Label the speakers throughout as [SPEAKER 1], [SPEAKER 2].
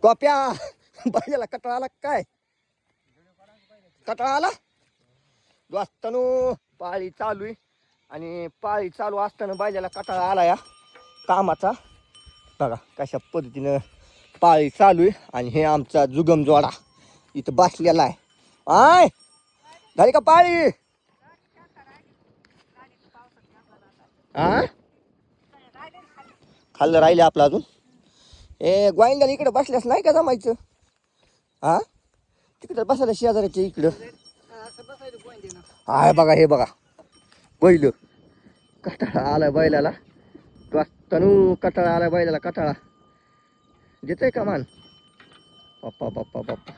[SPEAKER 1] टोप्या बैलाला कटाळा आला काय? कटाळा आला दोस्तानो. पाळी चालू आहे आणि पाळी चालू असताना बैलाला कटाळा आला या कामाचा. बघा कशा पद्धतीनं पाळी चालू आहे आणि हे आमचा जुगम जोडा इथं बसलेला आहे. आय झाली का पाळी? हा खाल्लं राहिले आपलं अजून. ए गोविंदाला इकडे बसल्यास नाही का जमायचं? हा तिकडे बसायला शेजाऱ्याच्या इकडं. हाय बघा हे बघा बैल. कटाळा आलाय बैलाला. तनू कटाळा आलाय बैलाला. कटाळा देतोय का मान? पप्पा पप्पा पप्पा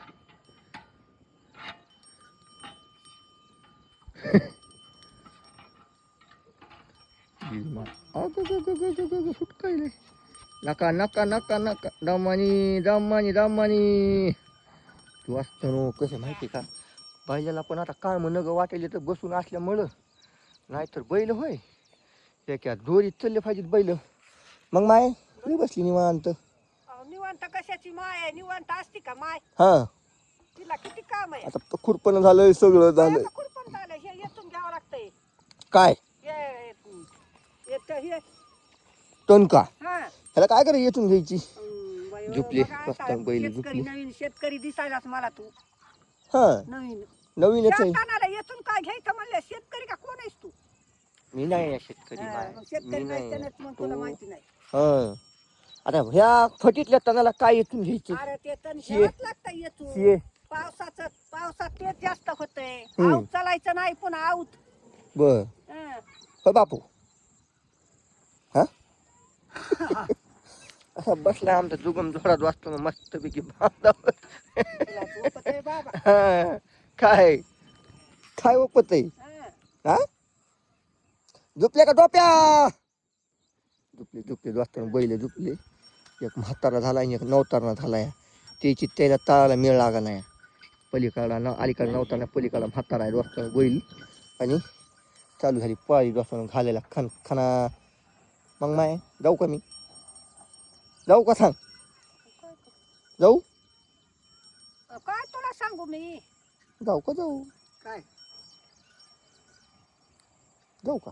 [SPEAKER 1] सुटकायले. नका नका नका नका दमानी दमानी दमानी. तू असतं कसं माहिती का बैलाला पण आता काम नग वाटेल तर बसून असल्यामुळं. नाहीतर बैल होय त्या दोरीत चालले पाहिजेत बैल. मग माय मी बसली निवांत.
[SPEAKER 2] निवांत कशाची माय? निवांत असती का माय?
[SPEAKER 1] हा
[SPEAKER 2] तिला किती काम आहे?
[SPEAKER 1] आता खुरपण झालंय सगळं झालंय.
[SPEAKER 2] खुरपण झालं हे येतून घ्यावं लागतंय.
[SPEAKER 1] काय
[SPEAKER 2] हे
[SPEAKER 1] टणका
[SPEAKER 2] हा
[SPEAKER 1] ह्याला काय करे येतून घ्यायची.
[SPEAKER 2] बाई,
[SPEAKER 1] झुपली
[SPEAKER 2] बघा आता
[SPEAKER 1] मस्त बैल
[SPEAKER 2] शेतकरी
[SPEAKER 1] झुपली.
[SPEAKER 2] नवीन शेतकरी दिसायलाच मला तू.
[SPEAKER 1] हा
[SPEAKER 2] नवीन
[SPEAKER 1] नवीनच आहे.
[SPEAKER 2] शेतानाला येतून काय घ्यायचं म्हणलं? शेतकरी का कोण आहेस तू?
[SPEAKER 1] मी नाही आहे शेतकरी.
[SPEAKER 2] हा,
[SPEAKER 1] बाय
[SPEAKER 2] मग शेतकरी
[SPEAKER 1] मी
[SPEAKER 2] नाही
[SPEAKER 1] नाही
[SPEAKER 2] त्यानेच मग तुला माहिती नाही.
[SPEAKER 1] हा आता ह्या फटीतल्या तणाला काय येतून घ्यायची?
[SPEAKER 2] अरे ते तर
[SPEAKER 1] शिये.
[SPEAKER 2] घ्यावंच लागतं
[SPEAKER 1] शिये.
[SPEAKER 2] येतून. पावसात तेच जास्त होतंय. आऊत चालायचं नाही पुन्हा आऊत.
[SPEAKER 1] बर हो बापू. हा असा बसला आमचा जुगम जोरात वाजतो मस्त पैकी बांधावर.
[SPEAKER 2] तुला झोपत आहे बाबा.
[SPEAKER 1] हा, काय काय ओपत आहे?
[SPEAKER 2] हा.
[SPEAKER 1] हा झोपले का टोप्या? झोपले झोपले वाजता बैल झोपले. एक म्हातारा झाला आणि एक नवतारणा झालाय. त्याची त्याला तळाला मेळ लागा नाही. पलीकडला अलीकडे नवताना पलीकडला म्हातारा आहे वाजता बैल. आणि चालू झाली पाळी वाजता घालायला खना. मग माय जाऊ का मी? जाऊ का सांग? जाऊ
[SPEAKER 2] काय तुला सांगू मी?
[SPEAKER 1] जाऊ का जाऊ?
[SPEAKER 2] काय
[SPEAKER 1] जाऊ का?